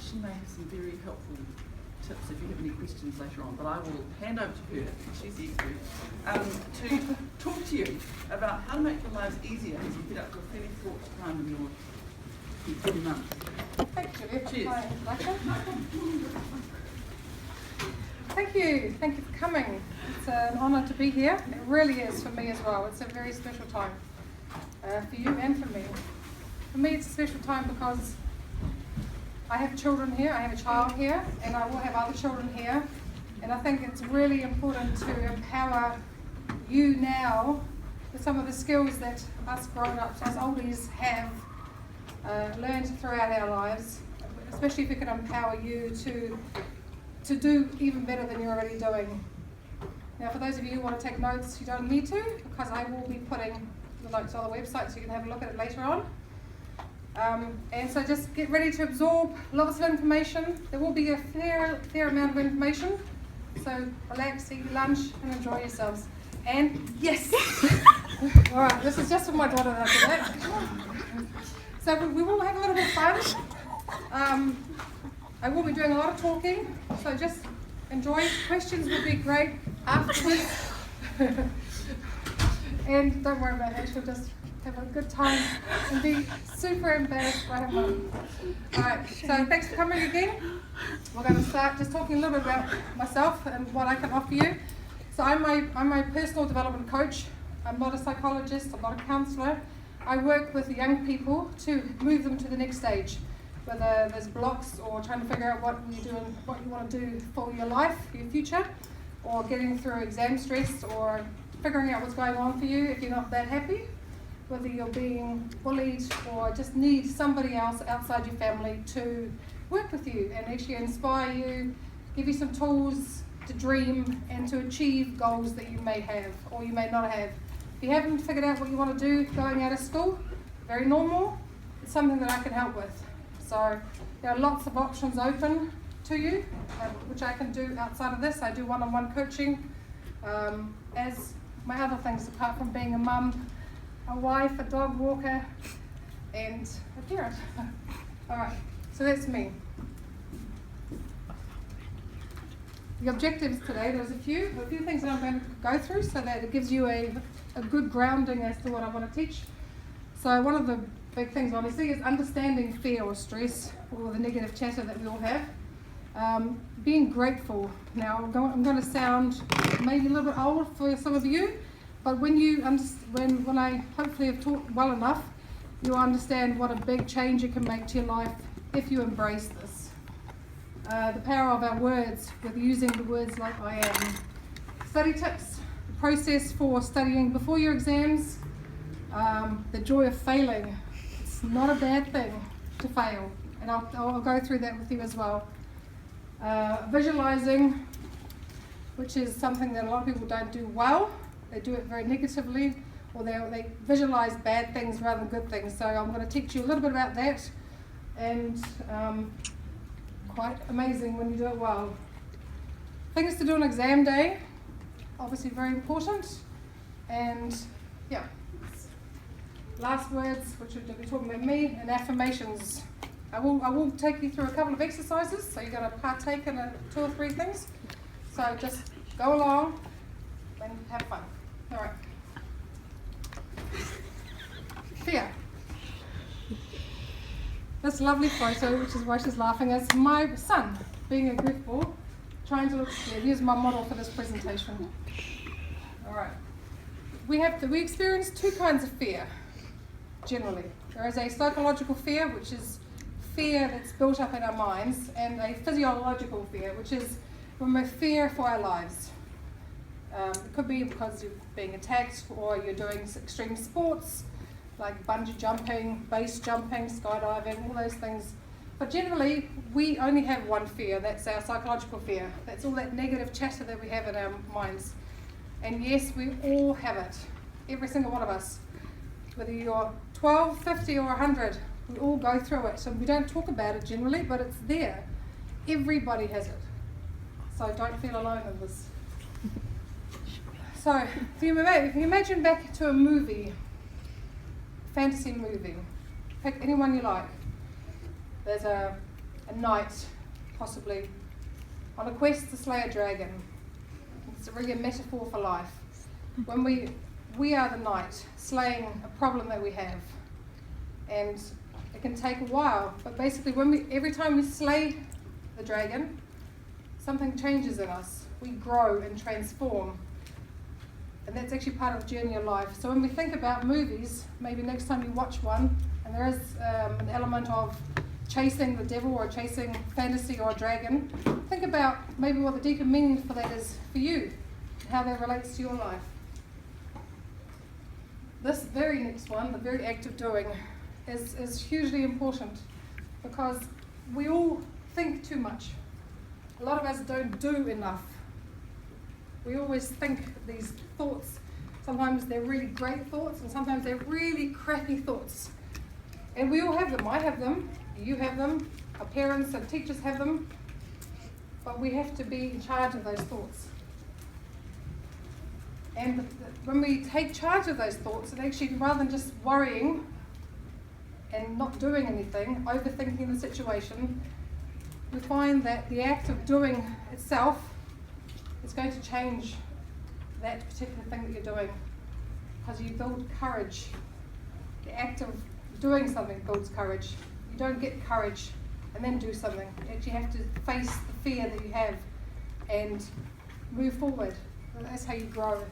she may have some very helpful tips if you have any questions later on, but I will hand over to her, she's the expert, to talk to you about how to make your lives easier as you get up to a fairly fraught time in your 40 months. Thank you, Julia, Cheers. for my introduction. Thank you for coming. It's an honour to be here. It really is for me as well. It's a very special time for you and for me. For me, it's a special time because I have children here, I have a child here, and I will have other children here. And I think it's really important to empower you now with some of the skills that us grown-ups, us oldies have learned throughout our lives, especially if we can empower you to do even better than you're already doing. Now, for those of you who want to take notes, you don't need to, because I will be putting the notes on the website so you can have a look at it later on. And so just get ready to absorb lots of information. There will be a fair amount of information. So relax, eat your lunch, and enjoy yourselves. And yes! All right, this is just for my daughter after that. So we will have a little bit of fun. I will be doing a lot of talking, so just enjoy. Questions will be great afterwards. And don't worry about it, she'll just have a good time and be super embarrassed by her mum. Alright, so thanks for coming again. We're going to start just talking a little bit about myself and what I can offer you. So I'm a personal development coach. I'm not a psychologist, I'm not a counsellor. I work with young people to move them to the next stage, whether there's blocks or trying to figure out what you want to do for your life, your future, or getting through exam stress, or figuring out what's going on for you if you're not that happy, whether you're being bullied or just need somebody else outside your family to work with you and actually inspire you, give you some tools to dream and to achieve goals that you may have or you may not have. If you haven't figured out what you want to do going out of school, very normal, it's something that I can help with. So there are lots of options open to you, which I can do outside of this. I do one-on-one coaching, as my other things apart from being a mum, a wife, a dog walker, and a parent. Alright, so that's me. The objectives today, there's a few things that I'm going to go through so that it gives you a good grounding as to what I want to teach. So one of the big things obviously is understanding fear or stress or the negative chatter that we all have. Being grateful. Now I'm going to sound maybe a little bit old for some of you, but when I hopefully have taught well enough, you understand what a big change it can make to your life if you embrace this. The power of our words, with using the words like I am. Study tips, the process for studying before your exams, the joy of failing. It's not a bad thing to fail, and I'll go through that with you as well. Visualizing, which is something that a lot of people don't do well. They do it very negatively, or they visualize bad things rather than good things. So I'm going to teach you a little bit about that, and quite amazing when you do it well. Things to do on exam day, obviously very important. And yeah, last words, which will be talking about me, and affirmations. I will take you through a couple of exercises, so you're going to partake in 2 or 3 things. So just go along and have fun. All right. Fear. This lovely photo, which is why she's laughing, is my son being a goofball, trying to look scared. Here's my model for this presentation. All right. We experience 2 kinds of fear, generally. There is a psychological fear, which is fear that's built up in our minds, and a physiological fear, which is when we fear for our lives. It could be because you're being attacked, or you're doing extreme sports like bungee jumping, base jumping, skydiving, all those things. But generally, we only have one fear. That's our psychological fear. That's all that negative chatter that we have in our minds. And yes, we all have it. Every single one of us. Whether you're 12, 50 or 100, we all go through it. So we don't talk about it generally, but it's there. Everybody has it. So don't feel alone in this. So if you imagine back to a movie, fantasy movie, pick anyone you like. There's a a knight, possibly, on a quest to slay a dragon. It's really a metaphor for life. When we are the knight, slaying a problem that we have. And it can take a while, but basically every time we slay the dragon, something changes in us. We grow and transform. And that's actually part of the journey of life. So when we think about movies, maybe next time you watch one, and there is an element of chasing the devil or chasing fantasy or a dragon, think about maybe what the deeper meaning for that is for you, and how that relates to your life. This very next one, the very act of doing, is hugely important because we all think too much. A lot of us don't do enough. We always think these thoughts. Sometimes they're really great thoughts and sometimes they're really crappy thoughts. And we all have them. I have them. You have them. Our parents and teachers have them. But we have to be in charge of those thoughts. And when we take charge of those thoughts, and actually rather than just worrying and not doing anything, overthinking the situation, we find that the act of doing itself is going to change that particular thing that you're doing, because you build courage. The act of doing something builds courage. You don't get courage and then do something. You actually have to face the fear that you have and move forward. That's how you grow.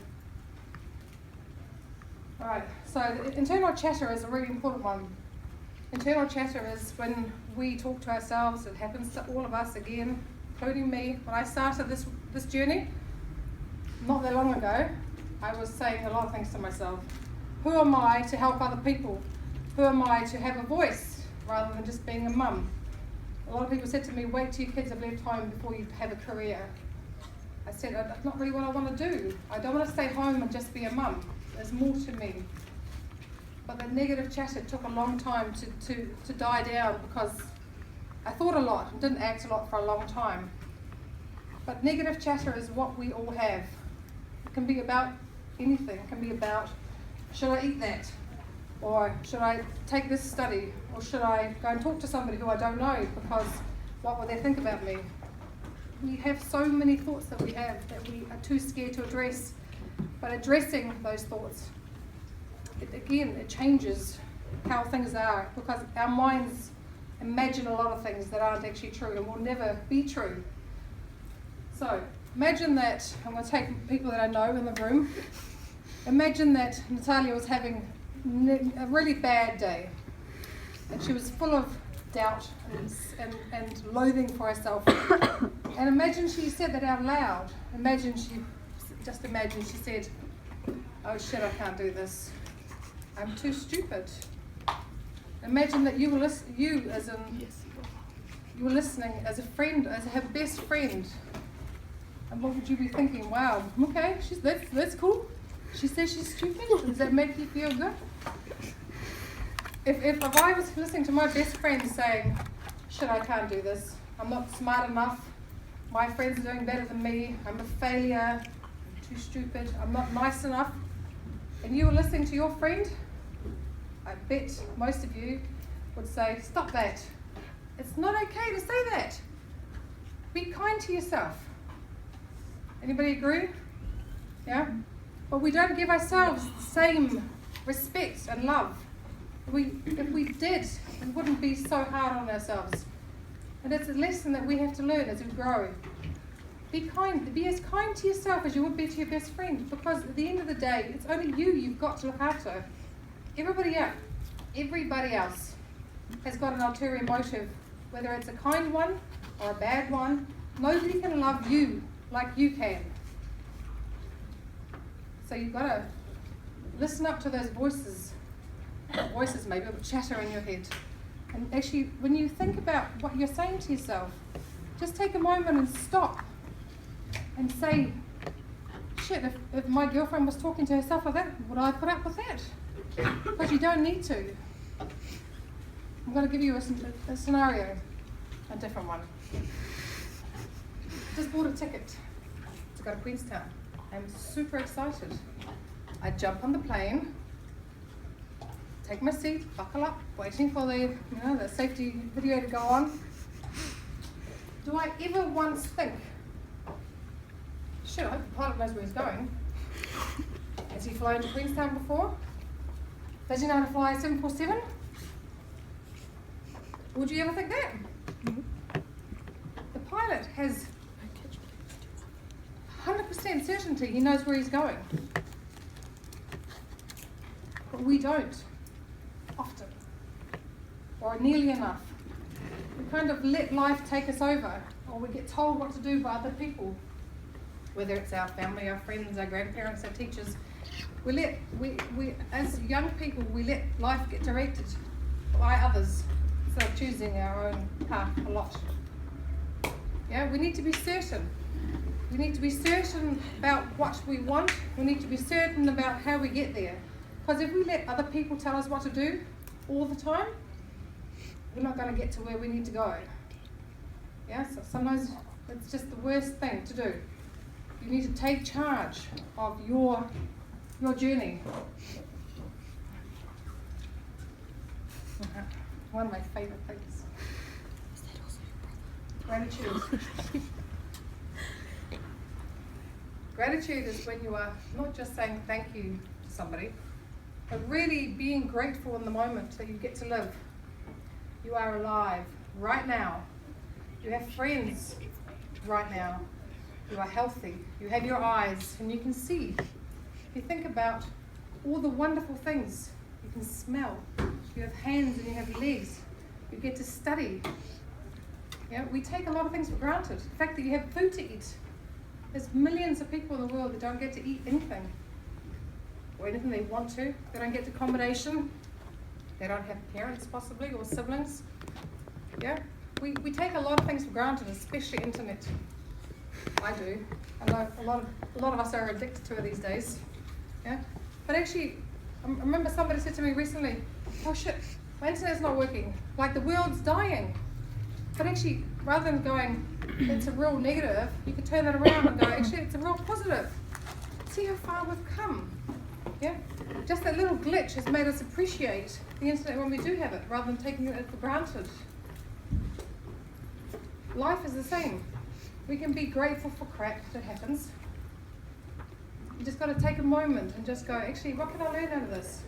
Alright, so internal chatter is a really important one. Internal chatter is when we talk to ourselves. It happens to all of us again, including me. When I started this journey, not that long ago, I was saying a lot of things to myself. Who am I to help other people? Who am I to have a voice rather than just being a mum? A lot of people said to me, wait till your kids have left home before you have a career. I said, that's not really what I want to do. I don't want to stay home and just be a mum. There's more to me. But the negative chatter took a long time to die down because I thought a lot and didn't act a lot for a long time. But negative chatter is what we all have. It can be about anything. It can be about, should I eat that? Or should I take this study? Or should I go and talk to somebody who I don't know because what will they think about me? We have so many thoughts that we have that we are too scared to address. But addressing those thoughts, it changes how things are, because our minds imagine a lot of things that aren't actually true and will never be true. So imagine that, I'm going to take people that I know in the room. Imagine that Natalia was having a really bad day and she was full of doubt and loathing for herself. And imagine she said that out loud. Imagine she said, oh shit, I can't do this. I'm too stupid. Imagine that you were listening as a friend, as her best friend. And what would you be thinking? Wow, okay, that's cool. She says she's stupid. Does that make you feel good? If I was listening to my best friend saying, shit, I can't do this. I'm not smart enough. My friends are doing better than me. I'm a failure. I'm too stupid. I'm not nice enough. And you were listening to your friend, I bet most of you would say, stop that. It's not okay to say that. Be kind to yourself. Anybody agree? Yeah? But we don't give ourselves the same respect and love. If we did, we wouldn't be so hard on ourselves. And it's a lesson that we have to learn as we grow. Be kind. Be as kind to yourself as you would be to your best friend, because at the end of the day, it's only you've got to look after. Everybody else has got an ulterior motive, whether it's a kind one or a bad one. Nobody can love you like you can. So you've got to listen up to those voices maybe, or chatter in your head. And actually, when you think about what you're saying to yourself, just take a moment and stop and say, shit, if my girlfriend was talking to herself like that, would I put up with that? Because you don't need to. I'm going to give you a scenario, a different one. Just bought a ticket to go to Queenstown. I'm super excited. I jump on the plane, take my seat, buckle up, waiting for the safety video to go on. Do I ever once think, shit, I hope the pilot knows where he's going? Has he flown to Queenstown before? Does he know how to fly a 747? Would you ever think that? The pilot has 100% certainty he knows where he's going. But we don't, often, or nearly enough. We kind of let life take us over, or we get told what to do by other people, whether it's our family, our friends, our grandparents, our teachers. We as young people, we let life get directed by others instead of choosing our own path a lot. Yeah, we need to be certain. We need to be certain about what we want. We need to be certain about how we get there. Because if we let other people tell us what to do all the time, we're not going to get to where we need to go. Yeah, so sometimes it's just the worst thing to do. You need to take charge of your journey. One of my favourite things. Is that also your brother? Gratitude. Gratitude is when you are not just saying thank you to somebody, but really being grateful in the moment that you get to live. You are alive right now. You have friends right now. You are healthy. You have your eyes and you can see. You think about all the wonderful things. You can smell. You have hands and you have legs. You get to study. You know, we take a lot of things for granted. The fact that you have food to eat. There's millions of people in the world that don't get to eat anything. Or anything they want to. They don't get accommodation. They don't have parents possibly or siblings. Yeah? We take a lot of things for granted, especially internet. I do. I know a lot of us are addicted to it these days. Yeah? But actually, I remember somebody said to me recently, oh shit, my internet's not working. Like the world's dying. But actually, rather than going, it's a real negative, you could turn it around and go, actually, it's a real positive. See how far we've come. Yeah? Just that little glitch has made us appreciate the internet when we do have it, rather than taking it for granted. Life is the same. We can be grateful for crap that happens. You just got to take a moment and just go, actually, what can I learn out of this?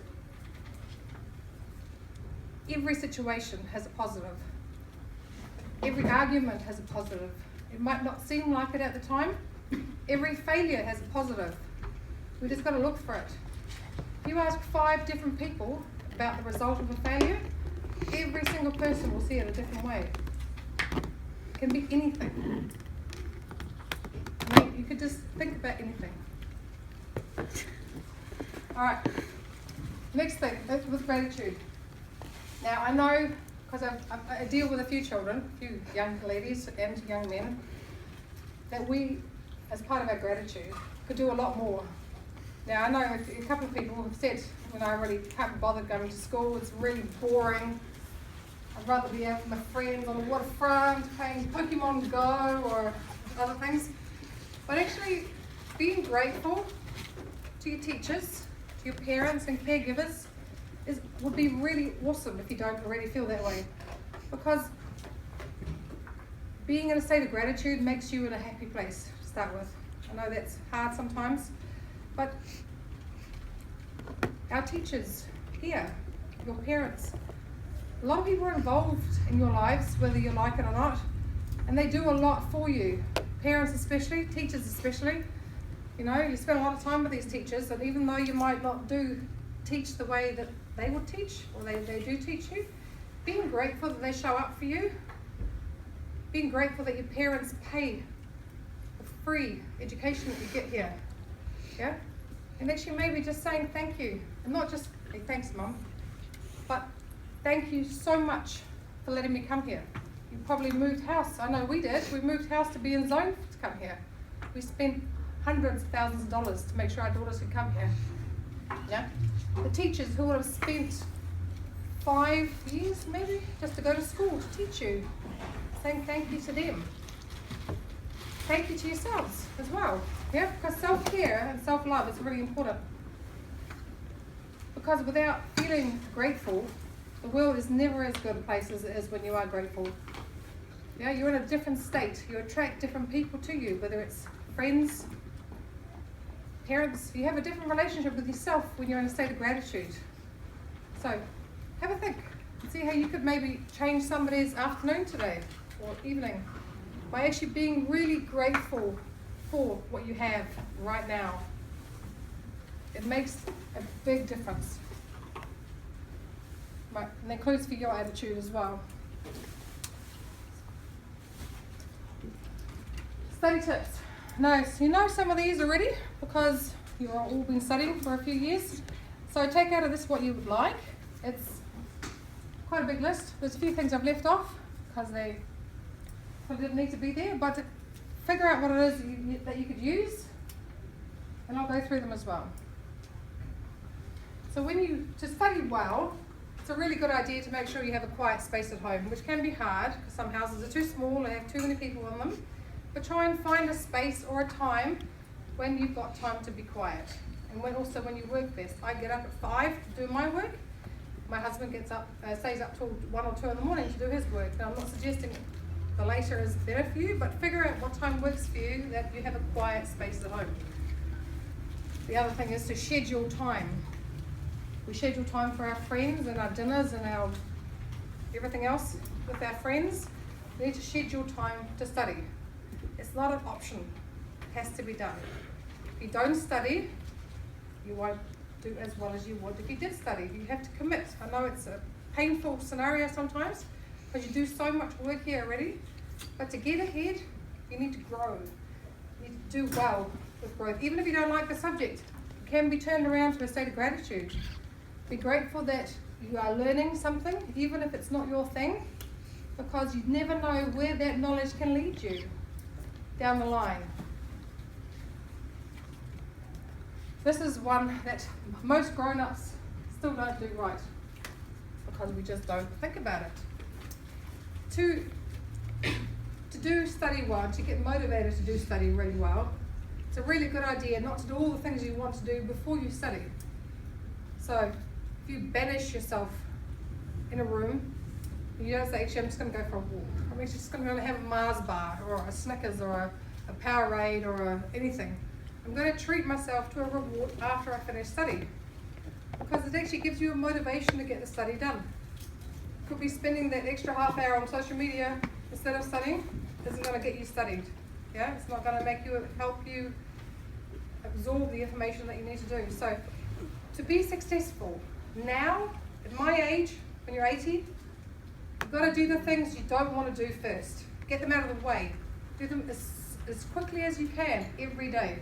Every situation has a positive. Every argument has a positive. It might not seem like it at the time. Every failure has a positive. We just got to look for it. If you ask 5 different people about the result of a failure, every single person will see it a different way. It can be anything. I mean, you could just think about anything. Alright, next thing, with gratitude. Now I know, because I deal with a few children, a few young ladies and young men, that we, as part of our gratitude, could do a lot more. Now I know a couple of people have said, when I really can't bother going to school, it's really boring. I'd rather be out with my friends on the waterfront, playing Pokemon Go or other things. But actually, being grateful to your teachers, to your parents and caregivers would be really awesome if you don't already feel that way. Because being in a state of gratitude makes you in a happy place to start with. I know that's hard sometimes, but our teachers here, your parents, a lot of people are involved in your lives, whether you like it or not, and they do a lot for you. Parents especially, teachers especially. You know, you spend a lot of time with these teachers, and even though you might not teach the way that they would teach, or they do teach you, being grateful that they show up for you, being grateful that your parents pay the free education that you get here, yeah? And actually maybe just saying thank you, and not just, hey, thanks Mum, but thank you so much for letting me come here. You probably moved house, I know we did, we moved house to be in zone to come here. We spent hundreds of thousands of dollars to make sure our daughters could come here. Yeah? The teachers who would have spent 5 years maybe just to go to school to teach you, saying thank you to them. Thank you to yourselves as well. Yeah? Because self-care and self-love is really important. Because without feeling grateful, the world is never as good a place as it is when you are grateful. Yeah, you're in a different state. You attract different people to you, whether it's friends, parents. You have a different relationship with yourself when you're in a state of gratitude. So have a think and see how you could maybe change somebody's afternoon today or evening by actually being really grateful for what you have right now. It makes a big difference. Right, and that includes for your attitude as well. Study tips. Now, so you know some of these already because you've all been studying for a few years. So take out of this what you would like. It's quite a big list. There's a few things I've left off because they didn't need to be there, but figure out what it is that you could use, and I'll go through them as well. So to study well, it's a really good idea to make sure you have a quiet space at home, which can be hard because some houses are too small and have too many people in them. But try and find a space or a time when you've got time to be quiet. And when you work best. I get up at 5 to do my work. My husband stays up till 1 or 2 in the morning to do his work. Now I'm not suggesting the later is better for you, but figure out what time works for you that you have a quiet space at home. The other thing is to schedule time. We schedule time for our friends and our dinners and our everything else with our friends. We need to schedule time to study. It's not an option. It has to be done. If you don't study, you won't do as well as you would if you did study. You have to commit. I know it's a painful scenario sometimes because you do so much work here already, but to get ahead, you need to grow. You need to do well with growth. Even if you don't like the subject, it can be turned around to a state of gratitude. Be grateful that you are learning something, even if it's not your thing, because you never know where that knowledge can lead you down the line. This is one that most grown-ups still don't do right because we just don't think about it. To do study well, to get motivated to do study really well, it's a really good idea not to do all the things you want to do before you study. So if you banish yourself in a room, you don't say, actually, I'm just going to go for a walk. I'm actually just going to go and have a Mars bar or a Snickers or a Powerade or anything. I'm going to treat myself to a reward after I finish study because it actually gives you a motivation to get the study done. Could be spending that extra half hour on social media instead of studying isn't going to get you studied. Yeah, it's not going to help you absorb the information that you need to do. So to be successful now, at my age, when you're 80, you've got to do the things you don't want to do first. Get them out of the way. Do them as quickly as you can every day.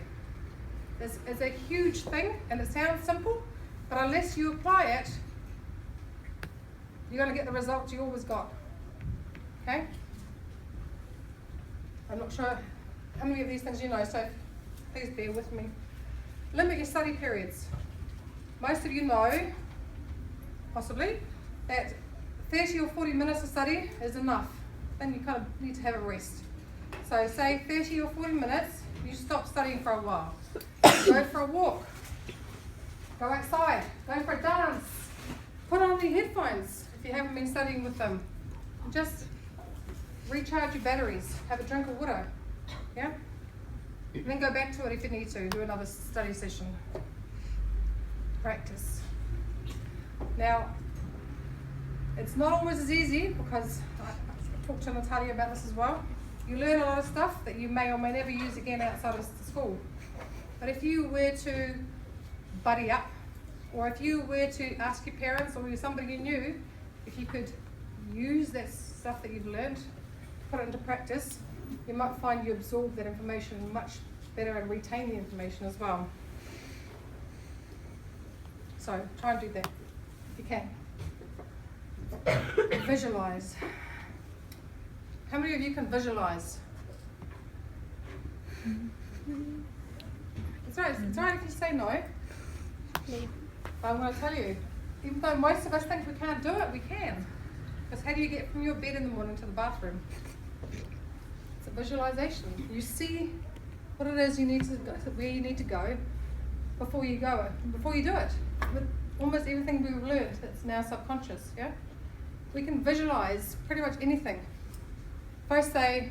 This is a huge thing and it sounds simple, but unless you apply it, you're going to get the results you always got. Okay? I'm not sure how many of these things you know, so please bear with me. Limit your study periods. Most of you know, possibly, that 30 or 40 minutes of study is enough. Then you kind of need to have a rest. So say 30 or 40 minutes, you stop studying for a while. Go for a walk. Go outside. Go for a dance. Put on your headphones if you haven't been studying with them. Just recharge your batteries. Have a drink of water. Yeah? And then go back to it if you need to. Do another study session. Practice. Now, it's not always as easy because I talked to Natalia about this as well. You learn a lot of stuff that you may or may never use again outside of school. But if you were to buddy up, or if you were to ask your parents or somebody you knew, if you could use that stuff that you've learned, put it into practice, you might find you absorb that information much better and retain the information as well. So try and do that if you can. Visualize. How many of you can visualize? It's right if you say no. But I'm going to tell you, even though most of us think we can't do it, we can. Because how do you get from your bed in the morning to the bathroom? It's a visualization. You see what it is you need to go, where you need to go before you do it. With almost everything we've learned that's now subconscious, yeah? We can visualize pretty much anything. If I say,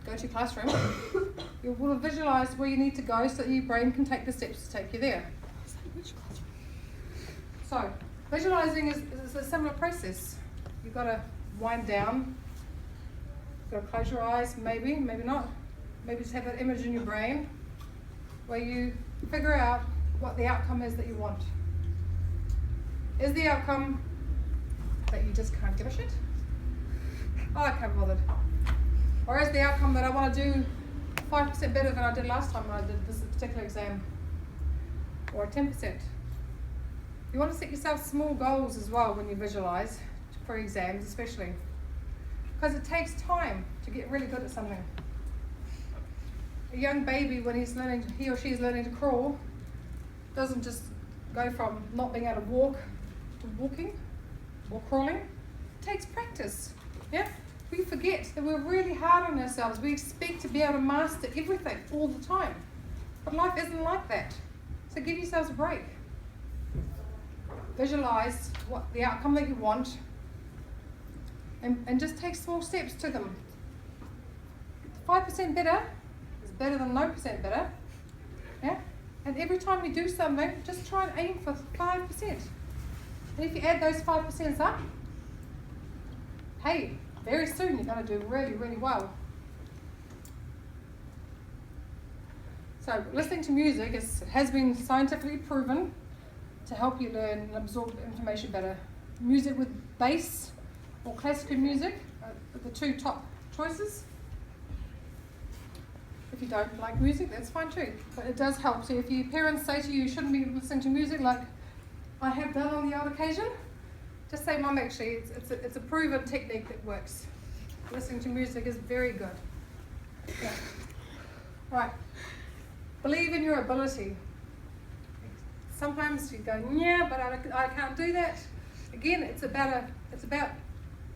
go to your classroom, you will visualize where you need to go so that your brain can take the steps to take you there. So, visualizing is a similar process. You've got to wind down, you've got to close your eyes, maybe not. Maybe just have that image in your brain where you figure out what the outcome is that you want. Is the outcome that you just can't give a shit? Oh, I can't be bothered. Or is the outcome that I want to do 5% better than I did last time when I did this particular exam? Or 10%? You want to set yourself small goals as well when you visualize, for exams especially. Because it takes time to get really good at something. A young baby, when he or she is learning to crawl, doesn't just go from not being able to walk to walking or crawling. It takes practice. Yeah? We forget that we're really hard on ourselves. We expect to be able to master everything all the time. But life isn't like that. So give yourselves a break. Visualize what the outcome that you want and just take small steps to them. 5% better is better than no percent better. Yeah? And every time you do something, just try and aim for 5%. And if you add those 5% up, hey, very soon you're going to do really, really well. So listening to music has been scientifically proven to help you learn and absorb information better. Music with bass or classical music are the two top choices. If you don't like music, that's fine too, but it does help. So if your parents say to you, you shouldn't be listening to music like I have done on the odd occasion, just say, Mum, actually, it's a proven technique that works. Listening to music is very good. Yeah. Right. Believe in your ability. Sometimes you go, yeah, but I can't do that. Again, it's about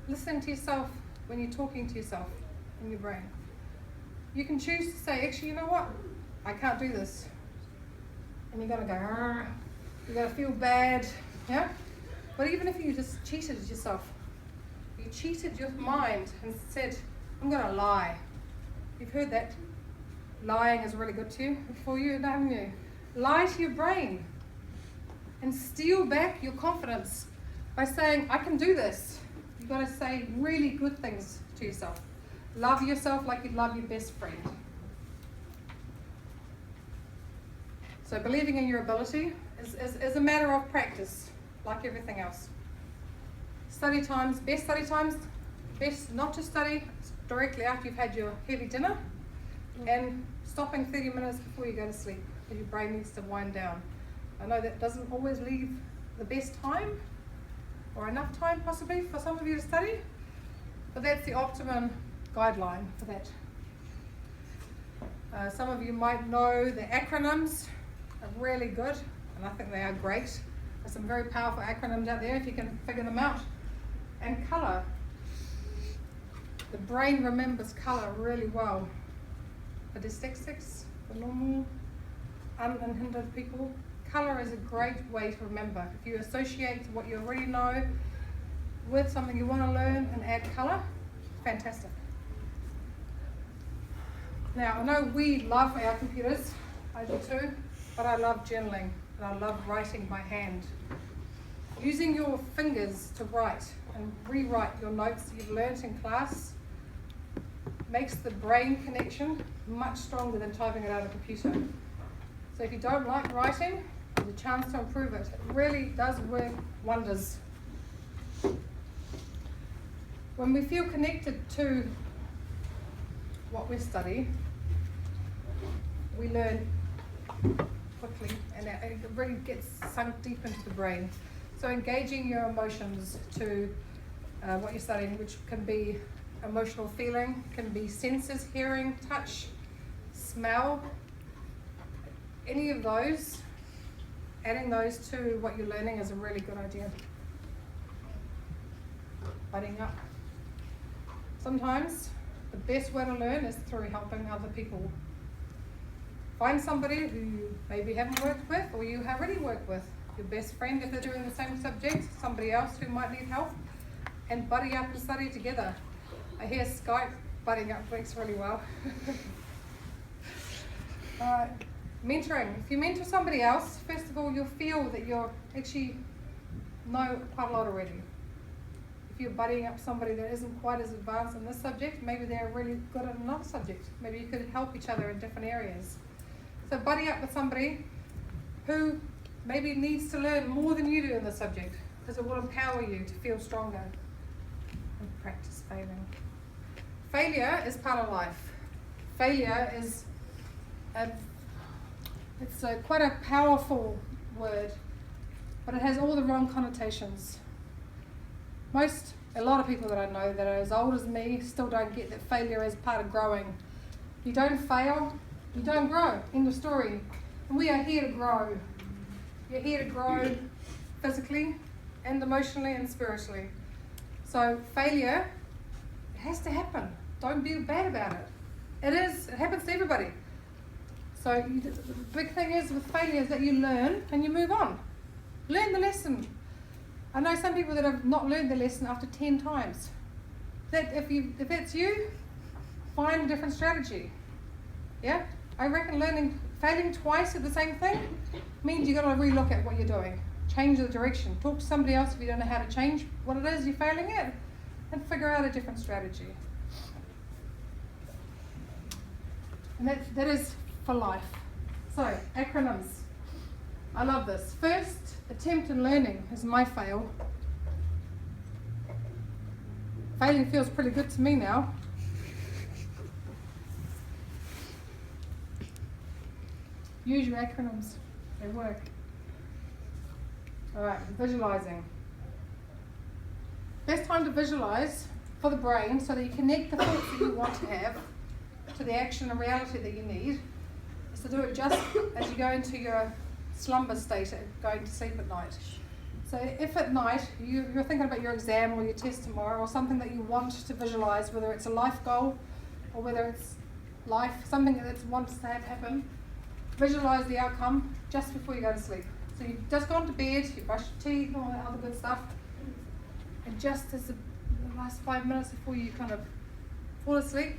listening to yourself when you're talking to yourself in your brain. You can choose to say, actually, you know what? I can't do this. And you're going to go, argh. You're going to feel bad. Yeah? But even if you just cheated yourself, you cheated your mind and said, I'm going to lie. You've heard that. Lying is really good for you, haven't you? Lie to your brain and steal back your confidence by saying, I can do this. You've got to say really good things to yourself. Love yourself like you'd love your best friend. So believing in your ability is a matter of practice, like everything else. Study times, best not to study directly after you've had your heavy dinner and stopping 30 minutes before you go to sleep because your brain needs to wind down. I know that doesn't always leave the best time or enough time possibly for some of you to study, but that's the optimum guideline for that. Some of you might know the acronyms are really good, and I think they are great. There's some very powerful acronyms out there if you can figure them out. And colour. The brain remembers colour really well. For dyslexics, for normal, unhindered people, colour is a great way to remember. If you associate what you already know with something you want to learn and add colour, fantastic. Now, I know we love our computers, I do too, but I love journaling and I love writing by hand. Using your fingers to write and rewrite your notes that you've learnt in class makes the brain connection much stronger than typing it out of a computer. So if you don't like writing, there's a chance to improve it. It really does work wonders. When we feel connected to what we study, we learn quickly and it really gets sunk deep into the brain. So engaging your emotions to what you're studying, which can be emotional feeling, can be senses, hearing, touch, smell, any of those, adding those to what you're learning is a really good idea. Budding up. Sometimes the best way to learn is through helping other people. Find somebody who you maybe haven't worked with or you have already worked with, your best friend if they're doing the same subject, somebody else who might need help, and buddy up and study together. I hear Skype butting up works really well. Alright, mentoring. If you mentor somebody else, first of all, you'll feel that you're actually know quite a lot already. If you're buddying up somebody that isn't quite as advanced in this subject, maybe they're really good at another subject. Maybe you could help each other in different areas. So buddy up with somebody who maybe needs to learn more than you do in the subject, because it will empower you to feel stronger and practice failing. Failure is part of life. Failure is quite a powerful word, but it has all the wrong connotations. A lot of people that I know that are as old as me still don't get that failure is part of growing. You don't fail, you don't grow. End of story. And we are here to grow. You're here to grow physically and emotionally and spiritually. So failure has to happen. Don't be bad about it. It happens to everybody. So the big thing is with failure is that you learn and you move on. Learn the lesson. I know some people that have not learned the lesson after 10 times. If that's you, find a different strategy. Yeah? I reckon failing twice at the same thing means you've got to relook at what you're doing. Change the direction. Talk to somebody else if you don't know how to change what it is you're failing at, and figure out a different strategy. And that is for life. So, acronyms. I love this. First, attempt in learning is my fail. Failing feels pretty good to me now. Use your acronyms. They work. Alright, visualizing. Best time to visualize for the brain so that you connect the thoughts that you want to have to the action and reality that you need is to do it just as you go into your slumber state, going to sleep at night. So if at night you're thinking about your exam or your test tomorrow or something that you want to visualize, whether it's a life goal or whether it's life, something that wants to have happen, visualize the outcome just before you go to sleep. So you've just gone to bed, you brushed your teeth, all that other good stuff, and just as the last 5 minutes before you kind of fall asleep,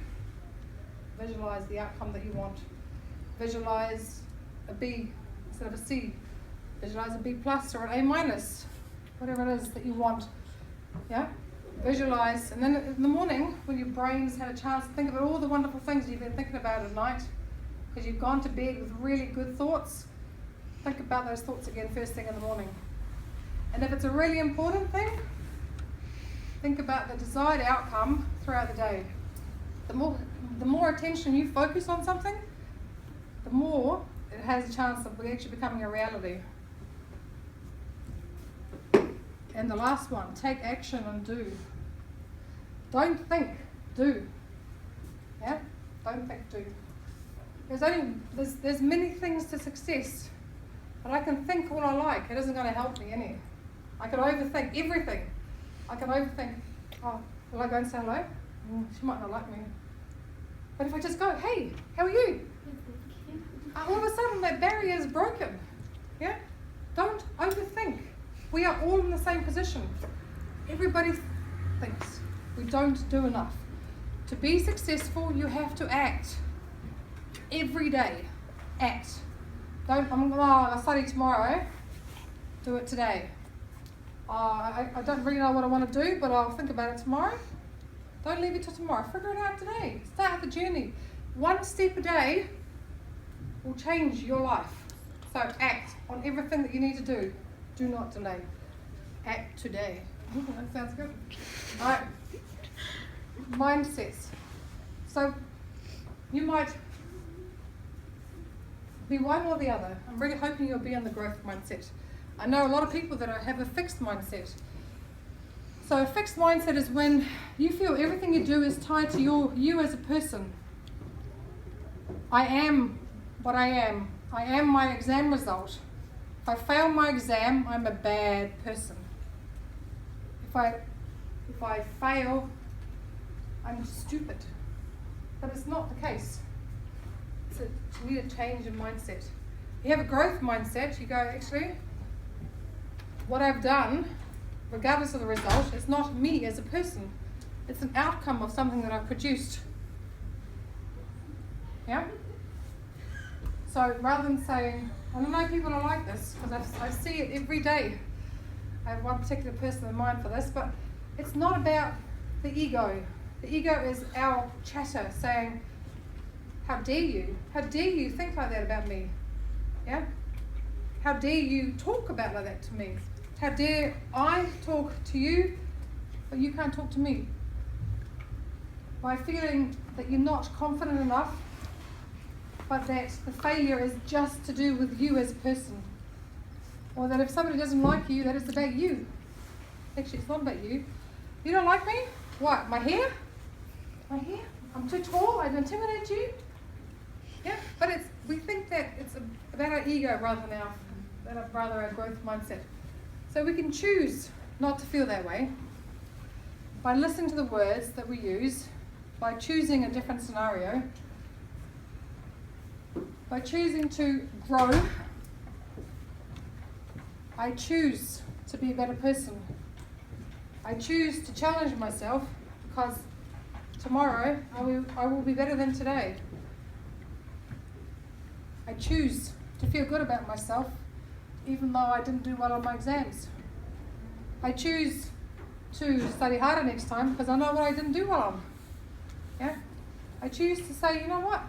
visualize the outcome that you want. Visualize a B instead of a C. Visualize a B plus or an A minus, whatever it is that you want. Yeah? Visualize, and then in the morning, when your brain's had a chance to think about all the wonderful things you've been thinking about at night, because you've gone to bed with really good thoughts, think about those thoughts again first thing in the morning. And if it's a really important thing, think about the desired outcome throughout the day. The more attention you focus on something, the more it has a chance of actually becoming a reality. And the last one, take action and do. Don't think, do. Yeah? Don't think, do. There's many things to success, but I can think all I like. It isn't going to help me any. I can overthink everything. I can overthink, oh, will I go and say hello? She might not like me. But if I just go, hey, how are you? All of a sudden that barrier is broken. Yeah? Don't overthink. We are all in the same position. Everybody thinks. We don't do enough. To be successful, you have to act. Every day. Act. I'll study tomorrow. Do it today. I don't really know what I want to do, but I'll think about it tomorrow. Don't leave it till tomorrow. Figure it out today. Start the journey. One step a day will change your life. So act on everything that you need to do. Do not delay. Act today. That sounds good. All right. Mindsets. So you might be one or the other. I'm really hoping you'll be in the growth mindset. I know a lot of people that have a fixed mindset. So a fixed mindset is when you feel everything you do is tied to you as a person. I am what I am. I am my exam result. If I fail my exam, I'm a bad person. If I fail, I'm stupid. But it's not the case. You need a change in mindset. You have a growth mindset, you go, actually, what I've done, regardless of the result, it's not me as a person. It's an outcome of something that I've produced. Yeah? So rather than saying, I don't know people are like this, because I see it every day. I have one particular person in mind for this, but it's not about the ego. The ego is our chatter saying, how dare you? How dare you think like that about me? Yeah? How dare you talk about like that to me? How dare I talk to you, but you can't talk to me? By feeling that you're not confident enough, but that the failure is just to do with you as a person. Or that if somebody doesn't like you, that it's about you. Actually, it's not about you. You don't like me? What, my hair? My hair? I'm too tall, I'd intimidate you? Yeah, but we think that it's about our ego rather than our growth mindset. So we can choose not to feel that way by listening to the words that we use, by choosing a different scenario, by choosing to grow. I choose to be a better person. I choose to challenge myself because tomorrow I will be better than today. I choose to feel good about myself even though I didn't do well on my exams. I choose to study harder next time because I know what I didn't do well on. Yeah? I choose to say, you know what?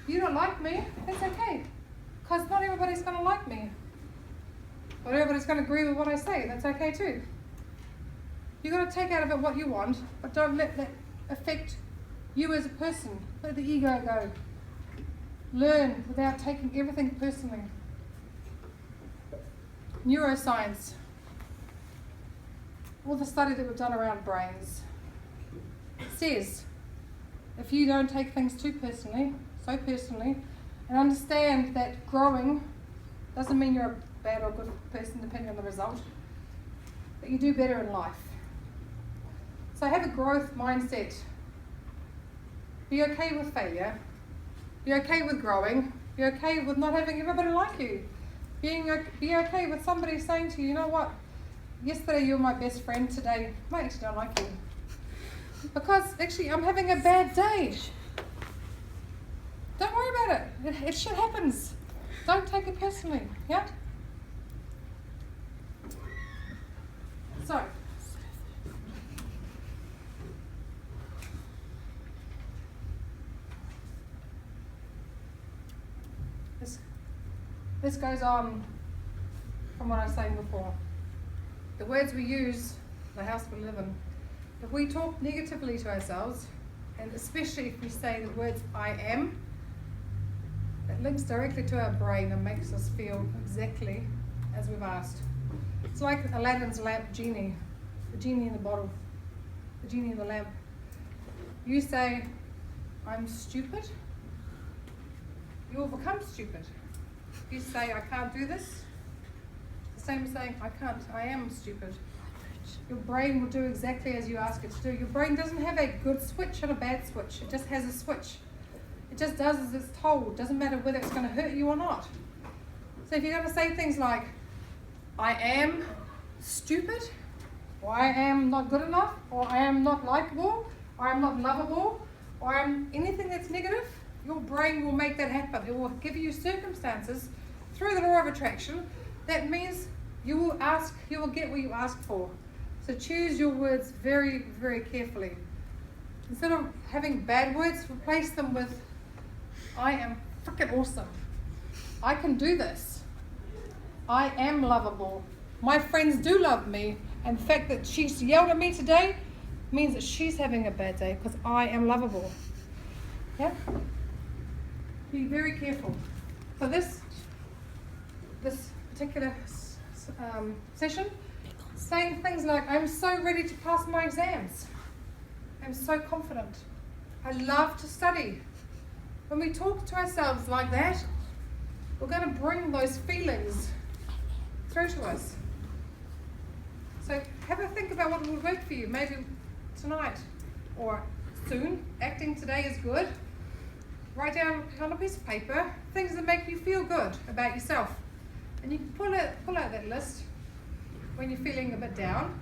You don't like me, that's okay. Because not everybody's going to like me. But everybody's going to agree with what I say, that's okay too. You've got to take out of it what you want, but don't let that affect you as a person. Let the ego go. Learn without taking everything personally. Neuroscience. All the study that we've done around brains says if you don't take things too personally, so personally, and understand that growing doesn't mean you're a bad or good person depending on the result, that you do better in life. So have a growth mindset. Be okay with failure. Be okay with growing. Be okay with not having everybody like you. Be okay with somebody saying to you, you know what, yesterday you were my best friend, today I actually don't like you. Because actually I'm having a bad day. Don't worry about it. It shit happens. Don't take it personally, yeah? So, this goes on from what I was saying before. The words we use, the house we live in, if we talk negatively to ourselves, and especially if we say the words I am, it links directly to our brain and makes us feel exactly as we've asked. It's like Aladdin's lamp genie, the genie in the bottle, the genie in the lamp. You say, I'm stupid, you will become stupid. You say, I can't do this, it's the same as saying, I am stupid. Your brain will do exactly as you ask it to do. Your brain doesn't have a good switch and a bad switch. It just has a switch. It just does as it's told. Doesn't matter whether it's going to hurt you or not. So if you're going to say things like, I am stupid, or I am not good enough, or I am not likable, or I am not lovable, or I am anything that's negative, your brain will make that happen. It will give you circumstances through the law of attraction. That means you will get what you ask for. So choose your words very, very carefully. Instead of having bad words, replace them with, I am freaking awesome. I can do this. I am lovable. My friends do love me. And the fact that she's yelled at me today means that she's having a bad day because I am lovable. Yeah? Be very careful. For this particular session, saying things like, I'm so ready to pass my exams. I'm so confident. I love to study. When we talk to ourselves like that, we're going to bring those feelings through to us. So have a think about what would work for you, maybe tonight or soon. Acting today is good. Write down on a piece of paper things that make you feel good about yourself. And you can pull out that list when you're feeling a bit down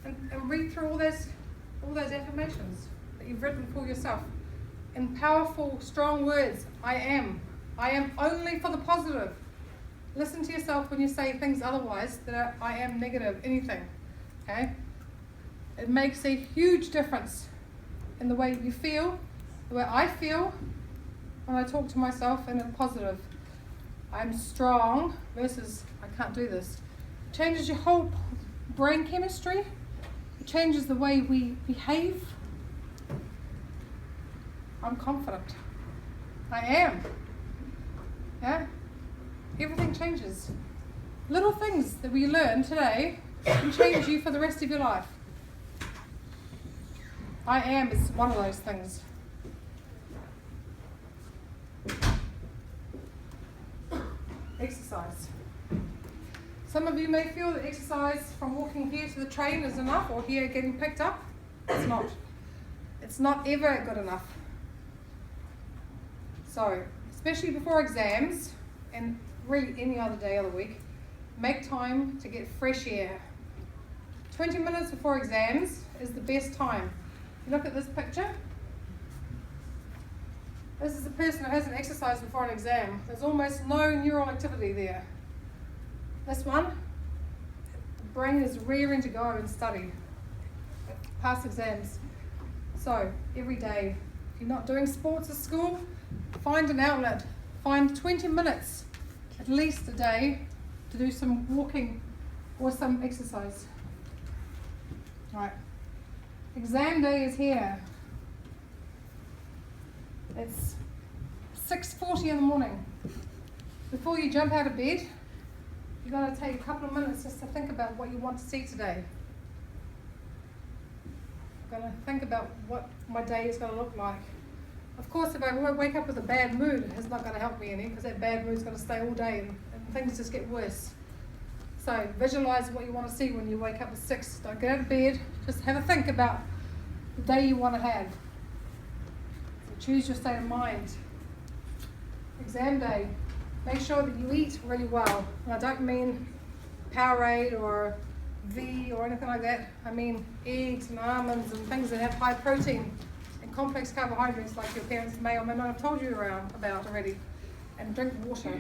and read through all those all those affirmations that you've written for yourself in powerful, strong words. I am. I am only for the positive. Listen to yourself when you say things otherwise that are I am negative, anything. Okay? It makes a huge difference in the way you feel, the way I feel when I talk to myself in a positive. I'm strong versus I can't do this. It changes your whole brain chemistry. It changes the way we behave. I'm confident. I am. Yeah? Everything changes. Little things that we learn today can change you for the rest of your life. I am is one of those things. Exercise. Some of you may feel that exercise from walking here to the train is enough, or here getting picked up. It's not. It's not ever good enough. So, especially before exams, and really any other day of the week, make time to get fresh air. 20 minutes before exams is the best time. You look at this picture. This is a person who hasn't exercised before an exam. There's almost no neural activity there. This one, the brain is raring to go and study, pass exams. So every day, if you're not doing sports at school, find an outlet. Find 20 minutes at least a day to do some walking or some exercise. Right. Exam day is here. It's 6:40 in the morning. Before you jump out of bed, you've got to take a couple of minutes just to think about what you want to see today. I'm going to think about what my day is going to look like. Of course, if I wake up with a bad mood, it's not going to help me any, because that bad mood is going to stay all day and things just get worse. So visualize what you want to see when you wake up at 6. Don't get out of bed, just have a think about the day you want to have. So choose your state of mind. Exam day, make sure that you eat really well. And I don't mean Powerade or V or anything like that. I mean eggs and almonds and things that have high protein and complex carbohydrates, like your parents may or may not have told you about already. And drink water.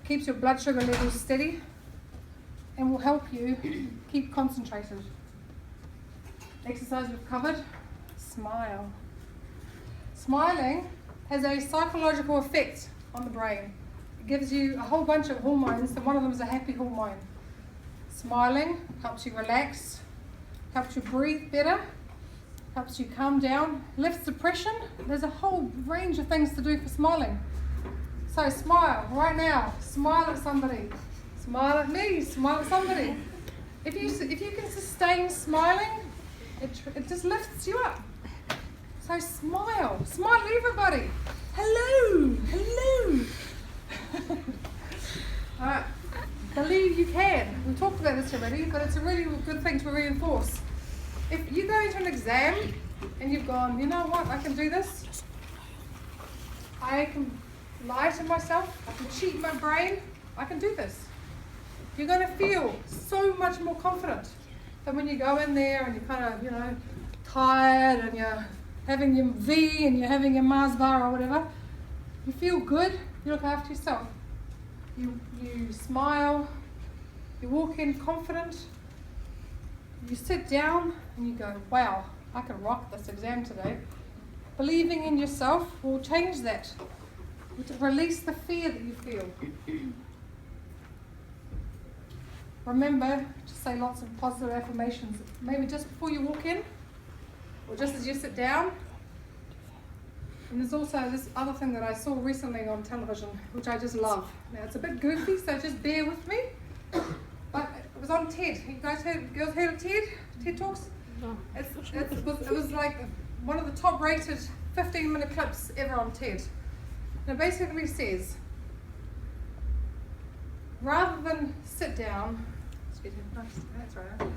Keeps your blood sugar levels steady and will help you keep concentrated. Exercise we've covered. Smile. Smiling has a psychological effect on the brain. It gives you a whole bunch of hormones, and one of them is a happy hormone. Smiling helps you relax, helps you breathe better, helps you calm down, lifts depression. There's a whole range of things to do for smiling. So smile right now. Smile at somebody. Smile at me. Smile at somebody. If you can sustain smiling, it just lifts you up. So smile. Smile at everybody. Hello. Hello. All right. Believe you can. We talked about this already, but it's a really good thing to reinforce. If you go into an exam and you've gone, you know what, I can do this. I can lie to myself. I can cheat my brain. I can do this. You're going to feel so much more confident than when you go in there and you're kind of, tired and you're having your V and you're having your Mars bar or whatever. You feel good. You look after yourself. You smile. You walk in confident. You sit down and you go, wow, I can rock this exam today. Believing in yourself will change that. To release the fear that you feel. Remember to say lots of positive affirmations, maybe just before you walk in, or just as you sit down. And there's also this other thing that I saw recently on television, which I just love. Now it's a bit goofy, so just bear with me. But it was on TED. You guys girls heard of TED? TED Talks? No. It was like one of the top rated 15-minute clips ever on TED. And it basically says, rather than sit down, that's right.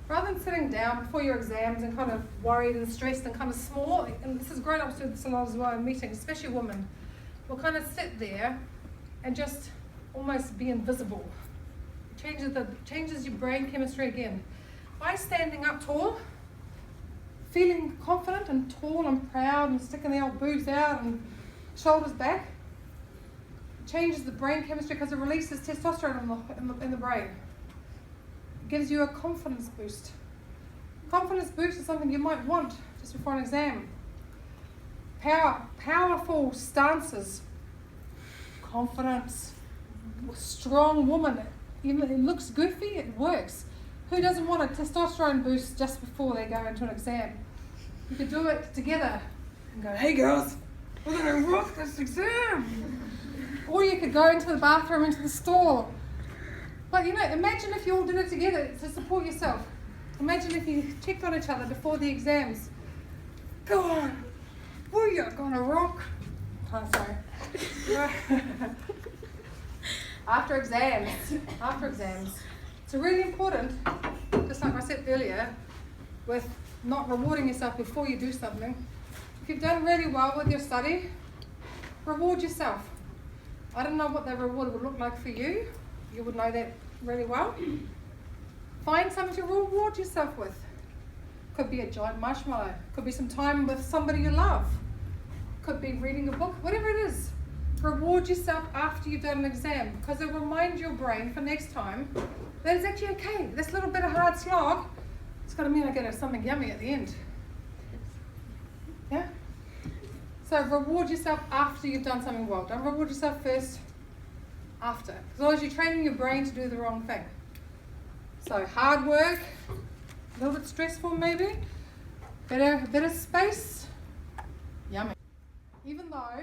Rather than sitting down before your exams and kind of worried and stressed and kind of small, and this is grown-ups do this a lot as well in meetings, especially women, will kind of sit there and just almost be invisible. It changes your brain chemistry again. By standing up tall, feeling confident and tall and proud and sticking the old boobs out and shoulders back. It changes the brain chemistry because it releases testosterone in the brain. It gives you a confidence boost. Confidence boost is something you might want just before an exam. Powerful stances, confidence, strong woman. Even it looks goofy, it works. Who doesn't want a testosterone boost just before they go into an exam? You could do it together and go, hey girls, we're going to rock this exam. Or you could go into the bathroom, into the store. But imagine if you all did it together to support yourself. Imagine if you checked on each other before the exams. Go on, we are going to rock. Oh, sorry. After exams, it's really important, just like I said earlier, with not rewarding yourself before you do something. If you've done really well with your study, reward yourself. I don't know what that reward would look like for you. You would know that really well. Find something to reward yourself with. Could be a giant marshmallow. Could be some time with somebody you love. Could be reading a book, whatever it is. Reward yourself after you've done an exam, because it'll remind your brain for next time that it's actually okay. This little bit of hard slog, it's going to mean I get something yummy at the end. Yeah? So reward yourself after you've done something well. Don't reward yourself first, after. Because otherwise you're training your brain to do the wrong thing. So hard work, a little bit stressful maybe, a bit of space, yummy. Even though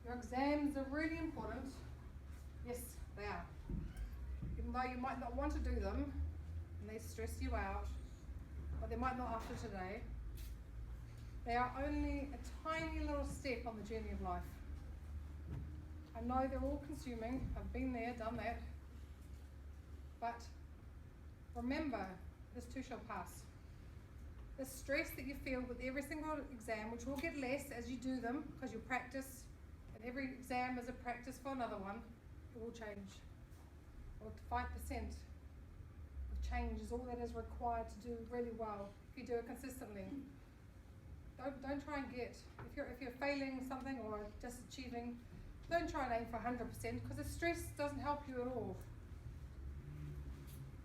your exams are really important, yes, they are. Even though you might not want to do them, and they stress you out, or they might not after today, they are only a tiny little step on the journey of life. I know they're all consuming, I've been there, done that, but remember, this too shall pass. The stress that you feel with every single exam, which will get less as you do them, because you practice, and every exam is a practice for another one, it will change. Or 5% of change is all that is required to do really well if you do it consistently. Don't try and get, if you're failing something or just achieving, don't try and aim for 100% because the stress doesn't help you at all.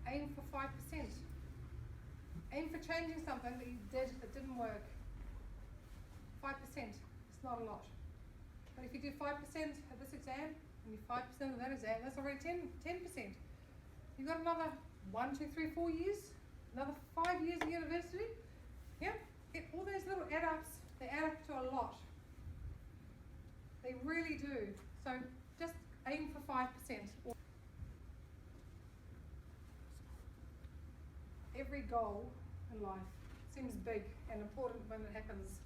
Aim for 5%. Aim for changing something that you did that didn't work. 5%, it's not a lot. But if you do 5% of this exam, and you 5% of that exam, that's already 10%. You've got another 1, 2, 3, 4 years, another 5 years of university. Yeah, all those little add-ups, they add up to a lot. They really do. So just aim for 5%. Every goal in life seems big and important when it happens.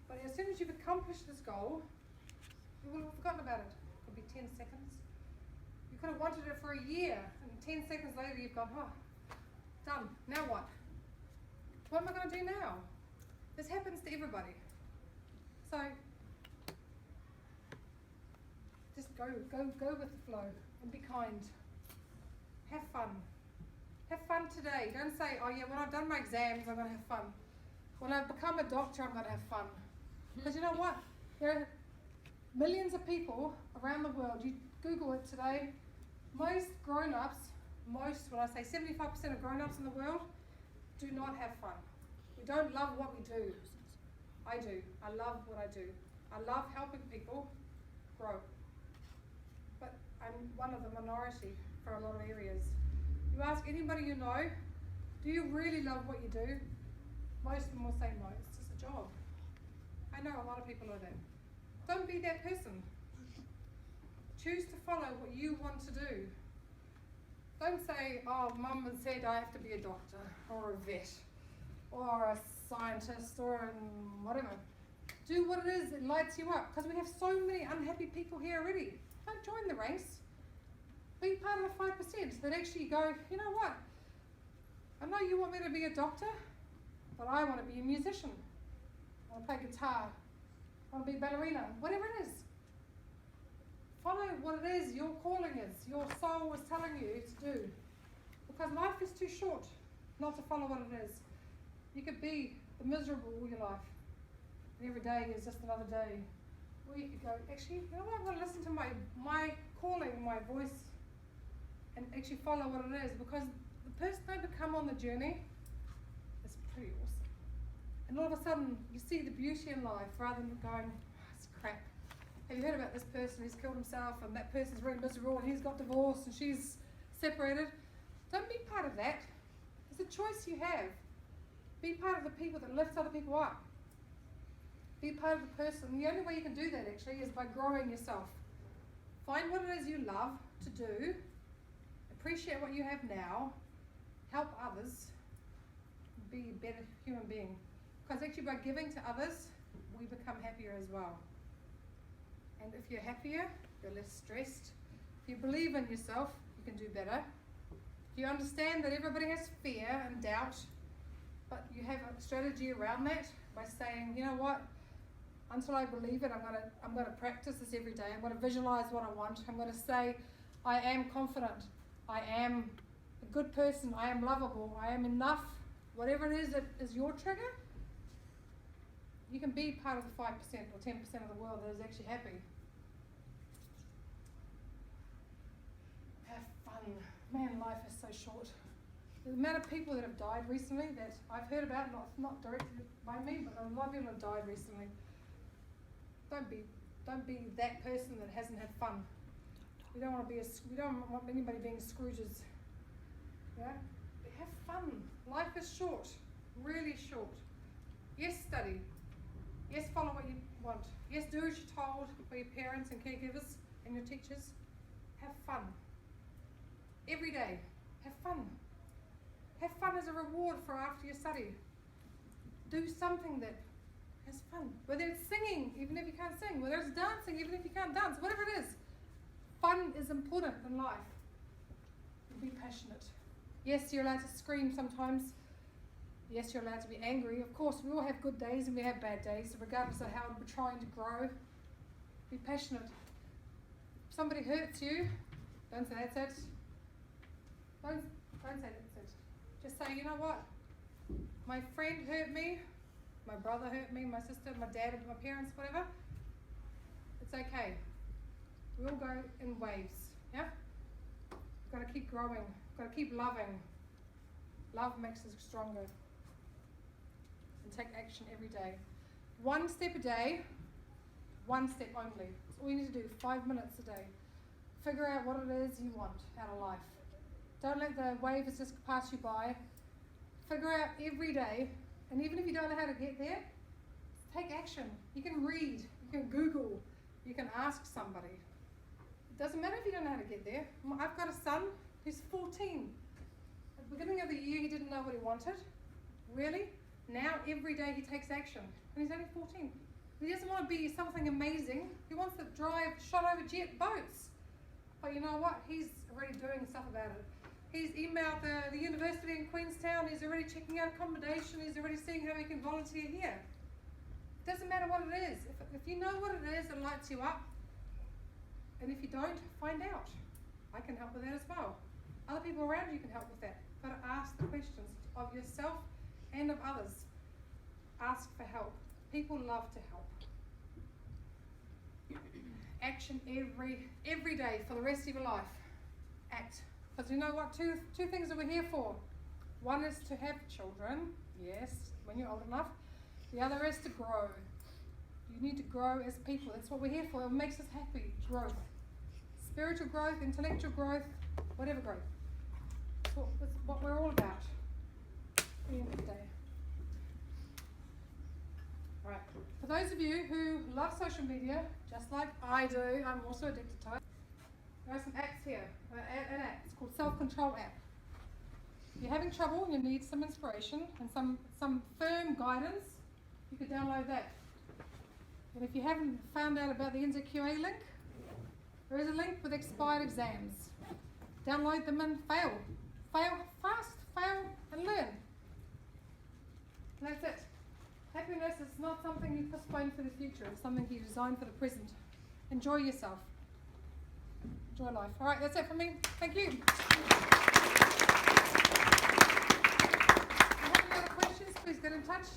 But as soon as you've accomplished this goal, you will have forgotten about it. It could be 10 seconds. You could have wanted it for a year, and 10 seconds later you've gone, oh, done. Now what? What am I going to do now? This happens to everybody. So just go with the flow and be kind. Have fun. Have fun today. Don't say, oh yeah, when I've done my exams, I'm going to have fun. When I've become a doctor, I'm going to have fun. Because you know what? There are millions of people around the world. You Google it today. Most grown-ups, when I say 75% of grown-ups in the world, do not have fun. We don't love what we do. I do. I love what I do. I love helping people grow. But I'm one of the minority for a lot of areas. You ask anybody you know, do you really love what you do? Most of them will say no, it's just a job. I know a lot of people are that. Don't be that person. Choose to follow what you want to do. Don't say, oh, mum has said I have to be a doctor or a vet or a scientist or whatever. Do what it is that lights you up, because we have so many unhappy people here already. Don't join the race. Be part of the 5% that actually go, you know what? I know you want me to be a doctor, but I want to be a musician. I want to play guitar. I want to be a ballerina. Whatever it is. Follow what it is your calling is, your soul is telling you to do. Because life is too short not to follow what it is. You could be the miserable all your life, and every day is just another day, or you could go, actually, you know what, I'm going to listen to my calling, my voice, and actually follow what it is, because the person I become on the journey is pretty awesome. And all of a sudden, you see the beauty in life rather than going, oh, it's crap. Have you heard about this person who's killed himself, and that person's really miserable, and he's got divorced, and she's separated? Don't be part of that. It's a choice you have. Be part of the people that lift other people up. Be part of the person. The only way you can do that actually is by growing yourself. Find what it is you love to do. Appreciate what you have now. Help others. Be a better human being. Because actually by giving to others, we become happier as well. And if you're happier, you're less stressed. If you believe in yourself, you can do better. You understand that everybody has fear and doubt, but you have a strategy around that by saying, you know what, until I believe it, I'm gonna practice this every day. I'm gonna visualize what I want. I'm gonna say, I am confident. I am a good person. I am lovable. I am enough. Whatever it is that is your trigger, you can be part of the 5% or 10% of the world that is actually happy. Have fun. Man, life is so short. The amount of people that have died recently that I've heard about, not directly by me, but a lot of people have died recently. Don't be that person that hasn't had fun. We don't want anybody being Scrooges. Yeah? Have fun. Life is short, really short. Yes, study. Yes, follow what you want. Yes, do as you're told by your parents and caregivers and your teachers. Have fun. Every day, have fun. Have fun as a reward for after you study. Do something that has fun. Whether it's singing, even if you can't sing. Whether it's dancing, even if you can't dance. Whatever it is. Fun is important in life. Be passionate. Yes, you're allowed to scream sometimes. Yes, you're allowed to be angry. Of course, we all have good days and we have bad days, regardless of how we're trying to grow. Be passionate. If somebody hurts you, don't say that's it. Don't say that's it. Just say, you know what? My friend hurt me, my brother hurt me, my sister, my dad, my parents, whatever. It's okay. We all go in waves, yeah? We've got to keep growing. We've got to keep loving. Love makes us stronger. And take action every day. 1 step a day, 1 step only. That's all you need to do, 5 minutes a day. Figure out what it is you want out of life. Don't let the waves just pass you by. Figure out every day, and even if you don't know how to get there, take action. You can read, you can Google, you can ask somebody. It doesn't matter if you don't know how to get there. I've got a son who's 14. At the beginning of the year, he didn't know what he wanted. Really? Now, every day he takes action, and he's only 14. He doesn't want to be something amazing. He wants to drive shot over jet boats. But you know what? He's already doing stuff about it. He's emailed the university in Queenstown. He's already checking out accommodation. He's already seeing how he can volunteer here. It doesn't matter what it is. If you know what it is that lights you up, and if you don't, find out. I can help with that as well. Other people around you can help with that. But ask the questions of yourself and of others. Ask for help. People love to help. Action every day for the rest of your life. Act. Because you know what? Two things that we're here for. One is to have children, yes, when you're old enough. The other is to grow. You need to grow as people. That's what we're here for. It makes us happy. Growth. Spiritual growth, intellectual growth, whatever growth. That's what we're all about. At the end of the day. Alright. For those of you who love social media, just like I do, I'm also addicted to it. There are some apps here. An app. It's called Self-Control app. If you're having trouble and you need some inspiration and some firm guidance, you could download that. And if you haven't found out about the NZQA link, there is a link with expired exams. Download them and fail. Fail fast, fail and learn. And that's it. Happiness is not something you postpone for the future. It's something you design for the present. Enjoy yourself. Enjoy life. All right, that's it from me. Thank you. If you have any other questions, please get in touch.